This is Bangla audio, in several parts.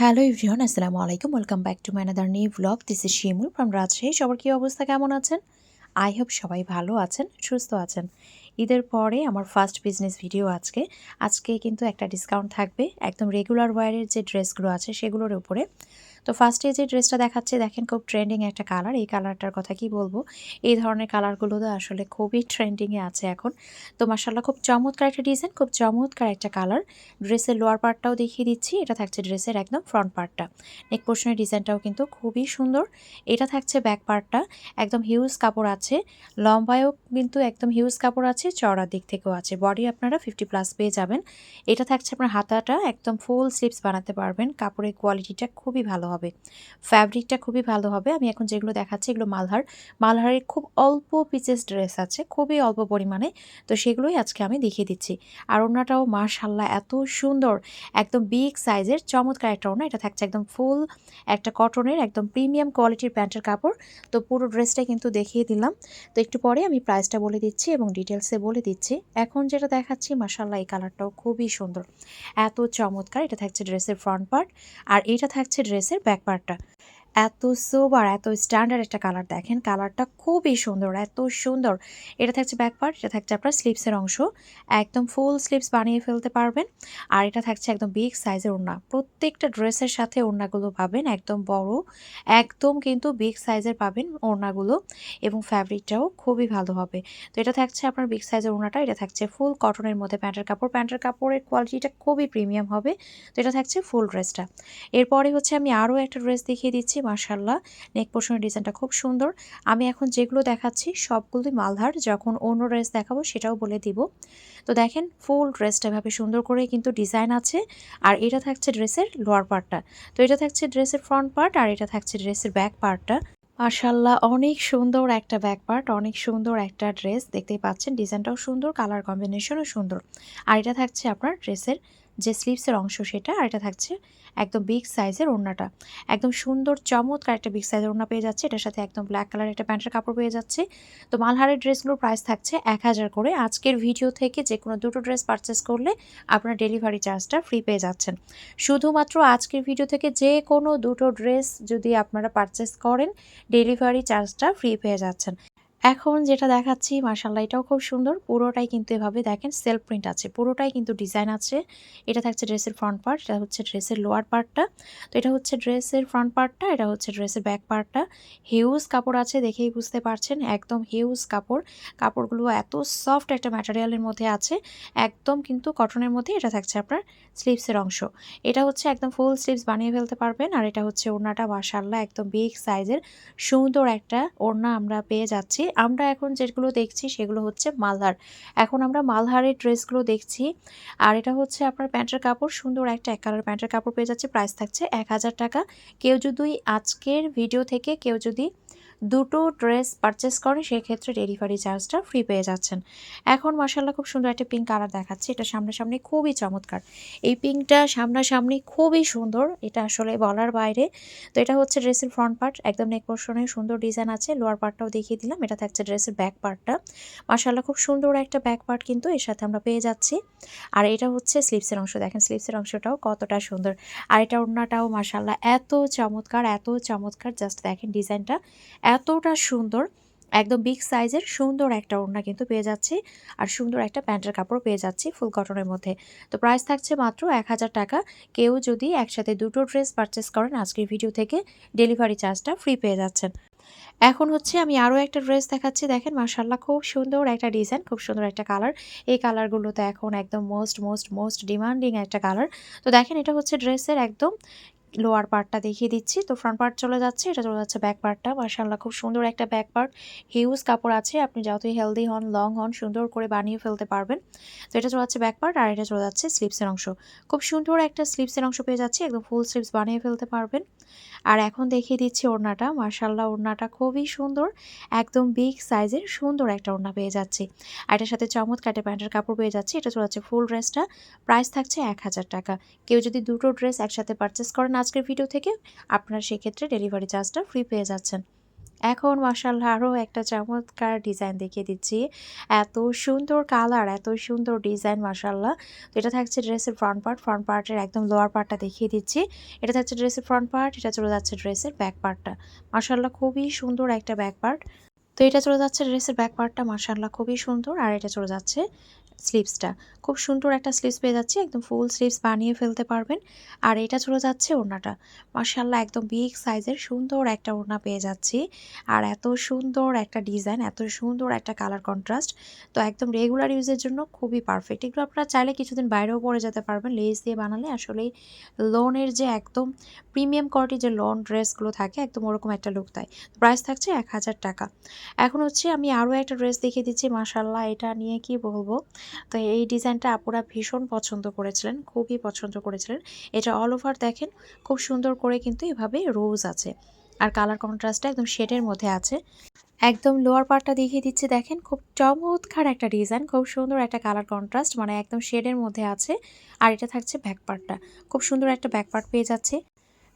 হ্যালো এভরিওয়ান, আসসালামু আলাইকুম। Welcome back to my another new blog. This is Shimul from Rajshahi. সবার কী অবস্থা, কেমন আছেন? আই হোপ সবাই ভালো আছেন, সুস্থ আছেন। ঈদের পরে আমার ফার্স্ট বিজনেস ভিডিও আজকে কিন্তু একটা ডিসকাউন্ট থাকবে একদম রেগুলার ওয়্যারের যে ড্রেসগুলো আছে সেগুলোর উপরে। তো ফার্স্টে যে ড্রেসটা দেখাচ্ছে, দেখেন খুব ট্রেন্ডিং একটা কালার। এই কালারটার কথা কি বলবো, এই ধরনের কালারগুলো তো আসলে খুবই ট্রেন্ডিংয়ে আছে এখন। তো মাশাআল্লাহ খুব চমৎকার একটা ডিজাইন, খুব চমৎকার একটা কালার। ড্রেসের লোয়ার পার্টটাও দেখিয়ে দিচ্ছি, এটা থাকছে ড্রেসের একদম ফ্রন্ট পার্টটা। নেক পোর্শনের ডিজাইনটাও কিন্তু খুবই সুন্দর। এটা থাকছে ব্যাক পার্টটা, একদম হিউজ কাপড় আছে, লম্বায়ও কিন্তু একদম হিউজ কাপড় আছে, চওড়ার দিক থেকেও আছে। বডি আপনারা 50+ পেয়ে যাবেন। এটা থাকছে আপনার হাতাটা, একদম ফুল স্লিভস বানাতে পারবেন। কাপড়ের কোয়ালিটিটা খুবই ভালো হবে, ফ্যাব্রিকটা খুবই ভালো হবে। আমি এখন যেগুলো দেখাচ্ছি এগুলো মালহারের খুব অল্প পিসেস ড্রেস আছে, খুবই অল্প পরিমাণে। তো সেগুলোই আজকে আমি দেখিয়ে দিচ্ছি। আর ওড়নাটাও মাশাআল্লাহ এত সুন্দর, একদম বিগ সাইজের চমৎকার একটা ওড়না। এটা থাকছে একদম ফুল একটা কটনের একদম প্রিমিয়াম কোয়ালিটির প্যান্টের কাপড়। তো পুরো ড্রেসটা কিন্তু দেখিয়ে দিলাম। তো একটু পরে আমি প্রাইসটা বলে দিচ্ছি এবং ডিটেলসে বলে দিচ্ছি। এখন যেটা দেখাচ্ছি মাশাআল্লাহ এই কালারটাও খুবই সুন্দর, এত চমৎকার। এটা থাকছে ড্রেসের ফ্রন্ট পার্ট, আর এটা থাকছে ড্রেসের ব্যাক পার্টটা। এত সোবার, এত স্ট্যান্ডার্ড একটা কালার, দেখেন কালারটা খুবই সুন্দর, এত সুন্দর। এটা থাকছে ব্যাক পার্ট, এটা থাকছে আপনার স্লিভসের অংশ, একদম ফুল স্লিভস বানিয়ে ফেলতে পারবেন। আর এটা থাকছে একদম বিগ সাইজের ওড়না। প্রত্যেকটা ড্রেসের সাথে ওড়নাগুলো পাবেন একদম বড়, একদম কিন্তু বিগ সাইজের পাবেন ওড়নাগুলো, এবং ফ্যাব্রিকটাও খুবই ভালো হবে। তো এটা থাকছে আপনার বিগ সাইজের ওড়নাটা। এটা থাকছে ফুল কটনের মধ্যে প্যান্টের কাপড়ের কোয়ালিটিটা খুবই প্রিমিয়াম হবে। তো এটা থাকছে ফুল ড্রেসটা। এরপরে হচ্ছে আমি আরও একটা ড্রেস দেখিয়ে দিচ্ছি। মাশাআল্লাহ নেক পোর্শনের ডিজাইনটা খুব সুন্দর। আমি এখন যেগুলো দেখাচ্ছি সবগুলোই মালহার, যখন অন্য ড্রেস দেখাবো সেটাও বলে দিব। তো দেখেন ফুল ড্রেসটা এভাবে সুন্দর করে কিন্তু ডিজাইন আছে। আর এটা থাকছে ড্রেসের লোয়ার পার্টটা। তো এটা থাকছে ড্রেসের ফ্রন্ট পার্ট, আর এটা থাকছে ড্রেসের ব্যাক পার্টটা। মাশাআল্লাহ অনেক সুন্দর একটা ব্যাক পার্ট, অনেক সুন্দর একটা ড্রেস। দেখতেই পাচ্ছেন ডিজাইনটাও সুন্দর, কালার কম্বিনেশনও সুন্দর। আর এটা থাকছে আপনার ড্রেসের যে স্লিভসের অংশ সেটা, আর এটা থাকছে একদম বিগ সাইজের ওড়নাটা। একদম সুন্দর চমৎকার একটা বিগ সাইজের ওড়না পেয়ে যাচ্ছে। এটার সাথে একদম ব্ল্যাক কালার একটা প্যান্টের কাপড় পেয়ে যাচ্ছে। তো মালহারের ড্রেসগুলোর প্রাইস থাকছে 1000 করে। আজকের ভিডিও থেকে যে কোনো দুটো ড্রেস পারচেস করলে আপনার ডেলিভারি চার্জটা ফ্রি পেয়ে যাচ্ছেন। শুধুমাত্র আজকের ভিডিও থেকে যে কোনো দুটো ড্রেস যদি আপনারা পারচেস করেন, ডেলিভারি চার্জটা ফ্রি পেয়ে যাচ্ছেন। এখন যেটা দেখাচ্ছি মাশাআল্লাহ এটাও খুব সুন্দর। পুরোটাই কিন্তু এভাবে দেখেন সেলফ প্রিন্ট আছে, পুরোটাই কিন্তু ডিজাইন আছে। এটা থাকছে ড্রেসের ফ্রন্ট পার্ট, এটা হচ্ছে ড্রেসের লোয়ার পার্টটা। তো এটা হচ্ছে ড্রেসের ফ্রন্ট পার্টটা, এটা হচ্ছে ড্রেসের ব্যাক পার্টটা। হিউজ কাপড় আছে, দেখেই বুঝতে পারছেন একদম হিউজ কাপড়। কাপড়গুলো এত সফট একটা ম্যাটেরিয়ালের মধ্যে আছে, একদম কিন্তু কটনের মধ্যে। এটা থাকছে আপনার স্লিভসের অংশ। এটা হচ্ছে একদম ফুল স্লিভস বানিয়ে ফেলতে পারবেন। আর এটা হচ্ছে ওড়নাটা মাশাআল্লাহ একদম বিগ সাইজের সুন্দর একটা ওড়না আমরা পেয়ে যাচ্ছি। আমরা এখন যেগুলো দেখছি সেগুলো হচ্ছে মালহার। এখন আমরা মালহারের ড্রেসগুলো দেখছি। আর এটা হচ্ছে আপনার প্যান্টের কাপড়, সুন্দর একটা এক কালার প্যান্টের কাপড় পেয়ে যাচ্ছে। প্রাইস থাকছে 1000 টাকা। কেউ যদি আজকের ভিডিও থেকে কেউ যদি দুটো ড্রেস পারচেস করেন সেক্ষেত্রে ডেলিভারি চার্জটা ফ্রি পেয়ে যাচ্ছেন। এখন মাশাআল্লাহ খুব সুন্দর একটা পিঙ্ক কালার দেখাচ্ছি। এটা সামনাসামনি খুবই চমৎকার। এই পিঙ্কটা সামনাসামনি খুবই সুন্দর, এটা আসলে বলার বাইরে। তো এটা হচ্ছে ড্রেসের ফ্রন্ট পার্ট, একদম নেক পোর্শনে সুন্দর ডিজাইন আছে। লোয়ার পার্টটাও দেখিয়ে দিলাম। এটা থাকছে ড্রেসের ব্যাক পার্টটা। মাশাআল্লাহ খুব সুন্দর একটা ব্যাক পার্ট কিন্তু এর সাথে আমরা পেয়ে যাচ্ছি। আর এটা হচ্ছে স্লিভসের অংশ, দেখেন স্লিভসের অংশটাও কতটা সুন্দর। আর এটা ওড়নাটাও মাশাআল্লাহ এত চমৎকার, এত চমৎকার। জাস্ট দেখেন ডিজাইনটা এতটা সুন্দর, একদম বিগ সাইজের সুন্দর একটা ওড়না কিন্তু পেয়ে যাচ্ছি। আর সুন্দর একটা প্যান্টের কাপড় পেয়ে যাচ্ছি ফুল কটনের মধ্যে। তো প্রাইস থাকছে মাত্র 1000 টাকা। কেউ যদি একসাথে দুটো ড্রেস পারচেস করেন আজকের ভিডিও থেকে ডেলিভারি চার্জটা ফ্রি পেয়ে যাচ্ছেন। এখন হচ্ছে আমি আরও একটা ড্রেস দেখাচ্ছি। দেখেন মাশাআল্লাহ খুব সুন্দর একটা ডিজাইন, খুব সুন্দর একটা কালার। এই কালারগুলো তো এখন একদম মোস্ট ডিমান্ডিং একটা কালার। তো দেখেন এটা হচ্ছে ড্রেসের একদম লোয়ার পার্টটা দেখিয়ে দিচ্ছি। তো ফ্রন্ট পার্ট চলে যাচ্ছে, এটা চলে যাচ্ছে ব্যাক পার্টটা। মাশাআল্লাহ খুব সুন্দর একটা ব্যাক পার্ট, হিউজ কাপড় আছে। আপনি যতই হেলদি হন, লং হন, সুন্দর করে বানিয়ে ফেলতে পারবেন। তো এটা চলে যাচ্ছে ব্যাক পার্ট, আর এটা চলে যাচ্ছে স্লিভসের অংশ। খুব সুন্দর একটা স্লিভসের অংশ পেয়ে যাচ্ছি, একদম ফুল স্লিভস বানিয়ে ফেলতে পারবেন। আর এখন দেখিয়ে দিচ্ছি ওড়নাটা। মাশাআল্লাহ ওড়নাটা খুবই সুন্দর, একদম বিগ সাইজের সুন্দর একটা ওড়না পেয়ে যাচ্ছি। আর এটার সাথে চমৎকার একটা প্যান্টের কাপড় পেয়ে যাচ্ছি। এটা চলে যাচ্ছে ফুল ড্রেসটা। প্রাইস থাকছে 1000 টাকা। কেউ যদি দুটো ড্রেস একসাথে পারচেস করেন আজকের ভিডিও থেকে, আপনার সেক্ষেত্রে ডেলিভারি চার্জটা ফ্রি পেয়ে যাচ্ছেন। এখন মাশাআল্লাহ আরও একটা চমৎকার ডিজাইন দেখিয়ে দিচ্ছি। এত সুন্দর কালার, এত সুন্দর ডিজাইন মাশাআল্লাহ। তো এটা থাকছে ড্রেসের ফ্রন্ট পার্ট, ফ্রন্ট পার্টের একদম লোয়ার পার্টটা দেখিয়ে দিচ্ছি। এটা থাকছে ড্রেসের ফ্রন্ট পার্ট, এটা চলে যাচ্ছে ড্রেসের ব্যাক পার্টটা। মাশাআল্লাহ খুবই সুন্দর একটা ব্যাক পার্ট। তো এটা চলে যাচ্ছে ড্রেসের ব্যাক পার্টটা মাশাআল্লাহ খুবই সুন্দর। আর এটা চলে যাচ্ছে স্লিভসটা। খুব সুন্দর একটা স্লিভস পেয়ে যাচ্ছি, একদম ফুল স্লিভস বানিয়ে ফেলতে পারবেন। আর এটা চলে যাচ্ছে ওড়নাটা। মাশাআল্লাহ একদম বিগ সাইজের সুন্দর একটা ওড়না পেয়ে যাচ্ছি। আর এত সুন্দর একটা ডিজাইন, এত সুন্দর একটা কালার কন্ট্রাস্ট। তো একদম রেগুলার ইউজের জন্য খুবই পারফেক্ট। এগুলো আপনারা চাইলে কিছুদিন বাইরেও পরে যেতে পারবেন। লেস দিয়ে বানালে আসলেই লনের যে একদম প্রিমিয়াম কোয়ালিটির যে লন ড্রেসগুলো থাকে একদম ওরকম একটা লুক দেয়। প্রাইস থাকছে ১,০০০ টাকা। এখন হচ্ছে আমি আরও একটা ড্রেস দেখিয়ে দিচ্ছি মাশাআল্লাহ, এটা নিয়ে কি বলবো। তো এই ডিজাইনটা আপুরা ভীষণ পছন্দ করেছিলেন, খুবই পছন্দ করেছিলেন। এটা অল ওভার দেখেন খুব সুন্দর করে কিন্তু এভাবে রোজ আছে। আর কালার কন্ট্রাস্টটা একদম শেডের মধ্যে আছে। একদম লোয়ার পার্টটা দেখিয়ে দিচ্ছি, দেখেন খুব চমৎকার একটা ডিজাইন, খুব সুন্দর একটা কালার কন্ট্রাস্ট, মানে একদম শেডের মধ্যে আছে। আর এটা থাকছে ব্যাক পার্টটা, খুব সুন্দর একটা ব্যাক পার্ট পেয়ে যাচ্ছে।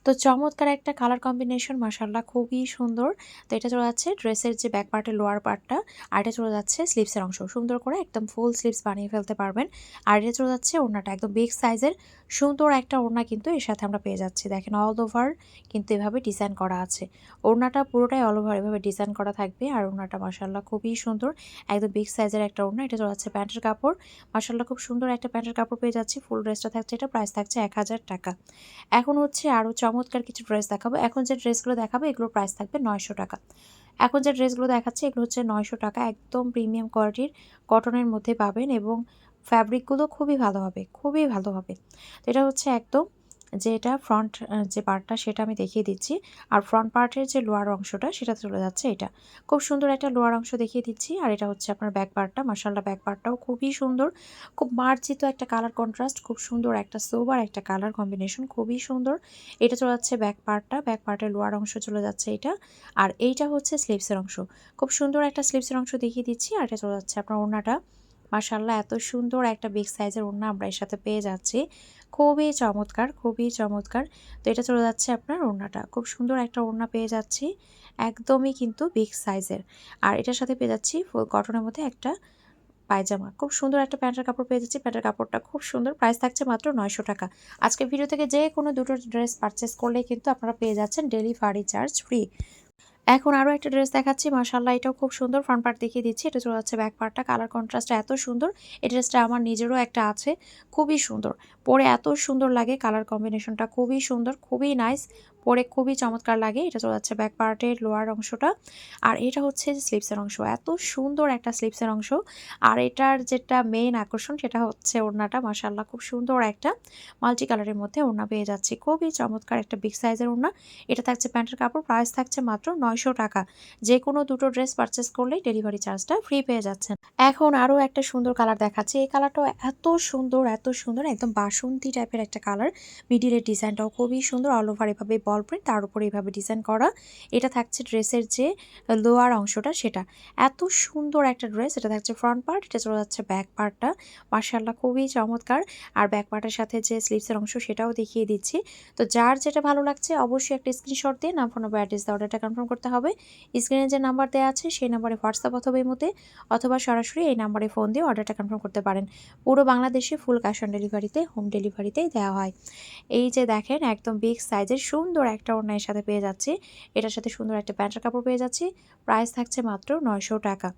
তো চমৎকার একটা কালার কম্বিনেশন মাশাআল্লাহ খুবই সুন্দর। তো এটা চলে যাচ্ছে ড্রেসের যে ব্যাক পার্টের লোয়ার পার্টটা। আর এটা চলে যাচ্ছে স্লিভসের অংশ, সুন্দর করে একদম ফুল স্লিভস বানিয়ে ফেলতে পারবেন। আর এটা চলে যাচ্ছে ওড়নাটা, একদম বিগ সাইজের সুন্দর একটা ওড়না কিন্তু এর সাথে আমরা পেয়ে যাচ্ছি। দেখেন অল ওভার কিন্তু এভাবে ডিজাইন করা আছে। ওড়নাটা পুরোটাই অল ওভার এভাবে ডিজাইন করা থাকবে। আর ওড়নাটা মাশাআল্লাহ খুবই সুন্দর, একদম বিগ সাইজের একটা ওড়না। এটা চলে যাচ্ছে প্যান্টের কাপড়। মাশাআল্লাহ খুব সুন্দর একটা প্যান্টের কাপড় পেয়ে যাচ্ছি। ফুল ড্রেসটা থাকছে, এটা প্রাইস থাকছে ১,০০০ টাকা। এখন হচ্ছে আরও চমৎকার কিছু ড্রেস দেখাবো। এখন যে ড্রেসগুলো দেখাবো এগুলোর প্রাইস থাকবে ৯০০ টাকা। এখন যে ড্রেসগুলো দেখাচ্ছি এগুলো হচ্ছে ৯০০ টাকা, একদম প্রিমিয়াম কোয়ালিটির কটনের মধ্যে পাবেন এবং ফ্যাব্রিকগুলো খুবই ভালো হবে, খুবই ভালো হবে। তো এটা হচ্ছে একদম যে এটা ফ্রন্ট যে পার্টটা সেটা আমি দেখিয়ে দিচ্ছি। আর ফ্রন্ট পার্টের যে লোয়ার অংশটা সেটা চলে যাচ্ছে এটা। খুব সুন্দর একটা লোয়ার অংশ দেখিয়ে দিচ্ছি। আর এটা হচ্ছে আপনার ব্যাক পার্টটা। মাশাআল্লাহ ব্যাক পার্টটাও খুবই সুন্দর, খুব মার্জিত একটা কালার কন্ট্রাস্ট, খুব সুন্দর একটা সোবার একটা কালার কম্বিনেশন, খুবই সুন্দর। এটা চলে যাচ্ছে ব্যাক পার্টটা, ব্যাক পার্টের লোয়ার অংশ চলে যাচ্ছে এটা। আর এইটা হচ্ছে স্লিভসের অংশ, খুব সুন্দর একটা স্লিভসের অংশ দেখিয়ে দিচ্ছি। আর এটা চলে যাচ্ছে আপনার ওড়নাটা। মাশাআল্লাহ এত সুন্দর একটা বিগ সাইজের ওড়না আমরা এর সাথে পেয়ে যাচ্ছি, খুবই চমৎকার, খুবই চমৎকার। তো এটা চলে যাচ্ছে আপনার ওড়নাটা, খুব সুন্দর একটা ওড়না পেয়ে যাচ্ছি, একদমই কিন্তু বিগ সাইজের। আর এটার সাথে পেয়ে যাচ্ছি ফুল কটনের মধ্যে একটা পায়জামা, খুব সুন্দর একটা প্যান্টের কাপড় পেয়ে যাচ্ছি। প্যান্টের কাপড়টা খুব সুন্দর, প্রাইস থাকছে মাত্র ৯০০ টাকা। আজকের ভিডিও থেকে যে কোনো দুটো ড্রেস পারচেস করলেই কিন্তু আপনারা পেয়ে যাচ্ছেন ডেলিভারি চার্জ ফ্রি। এখন আরও একটা ড্রেস দেখাচ্ছি মাশাআল্লাহ, এটাও খুব সুন্দর। ফ্রন্ট পার্ট দেখিয়ে দিচ্ছি, এটা চলে যাচ্ছে ব্যাক পার্টটা। কালার কন্ট্রাস্টটা এত সুন্দর, এই ড্রেসটা আমার নিজেরও একটা আছে, খুবই সুন্দর পরে, এত সুন্দর লাগে, কালার কম্বিনেশনটা খুবই সুন্দর, খুবই নাইস, পরে খুবই চমৎকার লাগে। এটা চলে যাচ্ছে ব্যাক পার্টের লোয়ার অংশটা। আর এটা হচ্ছে যে স্লিভসের অংশ, এত সুন্দর একটা স্লিভসের অংশ। আর এটার যেটা মেইন আকর্ষণ সেটা হচ্ছে ওড়নাটা। মাশাআল্লাহ খুব সুন্দর একটা মাল্টি কালারের মধ্যে ওড়না পেয়ে যাচ্ছি, খুবই চমৎকার একটা বিগ সাইজের ওড়না। এটা থাকছে প্যান্টের কাপড়, প্রাইস থাকছে মাত্র ৯০০ টাকা। যে কোনো দুটো ড্রেস পারচেস করলেই ডেলিভারি চার্জটা ফ্রি পেয়ে যাচ্ছেন। এখন আরও একটা সুন্দর কালার দেখাচ্ছি, এই কালারটাও এত সুন্দর, এত সুন্দর, একদম বাসন্তী টাইপের একটা কালার। মিডিলের ডিজাইনটাও খুবই সুন্দর, অল ওভার এভাবে বল প্রিন্ট, তার উপরে এভাবে ডিজাইন করা। এটা থাকছে ড্রেসের যে লোয়ার অংশটা সেটা। এত সুন্দর একটা ড্রেস, এটা থাকছে ফ্রন্ট পার্ট, এটা চলে যাচ্ছে ব্যাক পার্টটা। মাশাআল্লাহ খুবই চমৎকার। আর ব্যাক পার্টের সাথে যে স্লিভসের অংশ সেটাও দেখিয়ে দিচ্ছি। তো যার যেটা ভালো লাগছে অবশ্যই একটা স্ক্রিনশট দিয়ে নাম, ফোন নাম্বার, অ্যাড্রেস দিয়ে অর্ডারটা কনফার্ম করতে হবে। স্ক্রিনে যে নাম্বার দেওয়া আছে সেই নাম্বারে হোয়াটসঅ্যাপ অথবা ইমোতে অথবা সরাসরি এই নাম্বারে ফোন দিয়ে অর্ডারটা কনফার্ম করতে পারেন। পুরো বাংলাদেশে ফুল ক্যাশ অন ডেলিভারিতে, হোম ডেলিভারিতেই দেওয়া হয়। এই যে দেখেন একদম বিগ সাইজের সুন্দর একটা ওড়নার সাথে পেয়ে যাচ্ছি, এটার সাথে সুন্দর একটা প্যান্টের কাপড় পেয়ে যাচ্ছি। প্রাইস থাকছে মাত্র ৯০০ টাকা।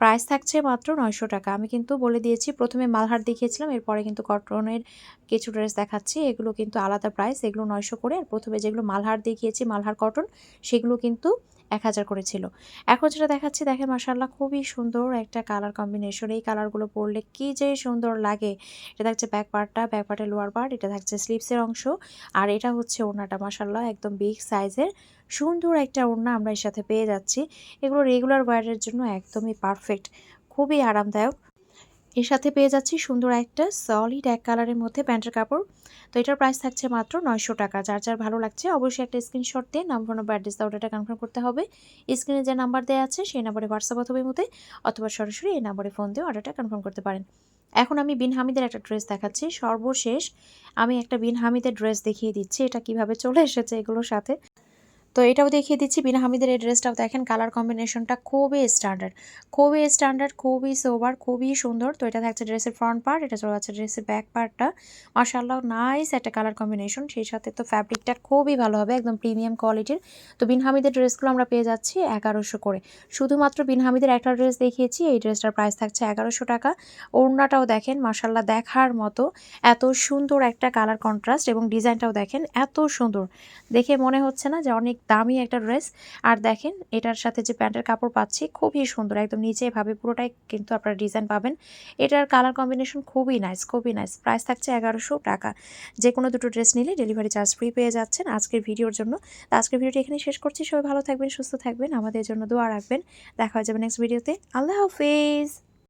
প্রাইস থাকছে মাত্র ৯০০ টাকা। আমি কিন্তু বলে দিয়েছি, প্রথমে মালহার দেখিয়েছিলাম, এরপরে কিন্তু কটনের কিছু ড্রেস দেখাচ্ছি, এগুলো কিন্তু আলাদা প্রাইস, এগুলো ৯০০ করে। আর প্রথমে যেগুলো মালহার দেখিয়েছি, মালহার কটন, সেগুলো কিন্তু ১,০০০ করে ছিল। এখন যেটা দেখাচ্ছি দেখেন মাশাআল্লাহ খুবই সুন্দর একটা কালার কম্বিনেশন, এই কালারগুলো পরলে কি যে সুন্দর লাগে। এটা থাকছে ব্যাক পার্টটা, ব্যাক পার্টের লোয়ার পার্ট, এটা থাকছে স্লিভসের অংশ। আর এটা হচ্ছে ওড়নাটা, মাশাআল্লাহ একদম বিগ সাইজের সুন্দর একটা ওড়না আমরা এর সাথে পেয়ে যাচ্ছি। এগুলো রেগুলার ওয়্যারের জন্য একদমই পারফেক্ট, খুবই আরামদায়ক। এর সাথে পেয়ে যাচ্ছি সুন্দর একটা সলিড এক কালারের মধ্যে প্যান্টের কাপড়। তো এটার প্রাইস থাকছে মাত্র ৯০০ টাকা। যার যার ভালো লাগছে অবশ্যই একটা স্ক্রিনশট দিয়ে নাম, ফোন নাম্বার, অ্যাড্রেস দিয়ে অর্ডারটা কনফার্ম করতে হবে। স্ক্রিনে যে নাম্বার দেওয়া আছে সেই নাম্বারে হোয়াটসঅ্যাপ অথবা ইমোতে অথবা সরাসরি এই নাম্বারে ফোন দিয়ে অর্ডারটা কনফার্ম করতে পারেন। এখন আমি বিন হামিদের একটা ড্রেস দেখাচ্ছি, সর্বশেষ আমি একটা বিন হামিদের ড্রেস দেখিয়ে দিচ্ছি এটা কিভাবে চলে এসেছে এগুলোর সাথে। তো এটাও দেখিয়ে দিচ্ছি বিনা হামিদের এই ড্রেসটাও দেখেন কালার কম্বিনেশনটা খুবই স্ট্যান্ডার্ড, খুবই সোবার, খুবই সুন্দর। তো এটা থাকছে ড্রেসের ফ্রন্ট পার্ট, এটা চলে যাচ্ছে ড্রেসের ব্যাক পার্টটা। মাশাআল্লাহ নাইস একটা কালার কম্বিনেশন, সেই সাথে তো ফ্যাব্রিকটা খুবই ভালো হবে, একদম প্রিমিয়াম কোয়ালিটির। তো বিন হামিদের ড্রেসগুলো আমরা পেয়ে যাচ্ছি 1100 করে। শুধুমাত্র বিন হামিদের একটা ড্রেস দেখিয়েছি, এই ড্রেসটার প্রাইস থাকছে 1100 টাকা। ওড়নাটাও দেখেন মাশাআল্লাহ দেখার মতো, এত সুন্দর একটা কালার কন্ট্রাস্ট এবং ডিজাইনটাও দেখেন এত সুন্দর, দেখে মনে হচ্ছে না যে অনেক দামি একটা ড্রেস। আর দেখেন এটার সাথে যে প্যান্টের কাপড় পাচ্ছি খুবই সুন্দর, একদম নিচে এভাবে পুরোটাই কিন্তু আপনারা ডিজাইন পাবেন। এটার কালার কম্বিনেশন খুবই নাইস। প্রাইস থাকছে 1100 টাকা। যে কোনো দুটো ড্রেস নিলে ডেলিভারি চার্জ ফ্রি পেয়ে যাচ্ছেন আজকের ভিডিওর জন্য। তো আজকের ভিডিওটি এখানে শেষ করছি। সবাই ভালো থাকবেন, সুস্থ থাকবেন, আমাদের জন্য দোয়া রাখবেন। দেখা হয়ে যাবে নেক্সট ভিডিওতে। আল্লাহ হাফেজ।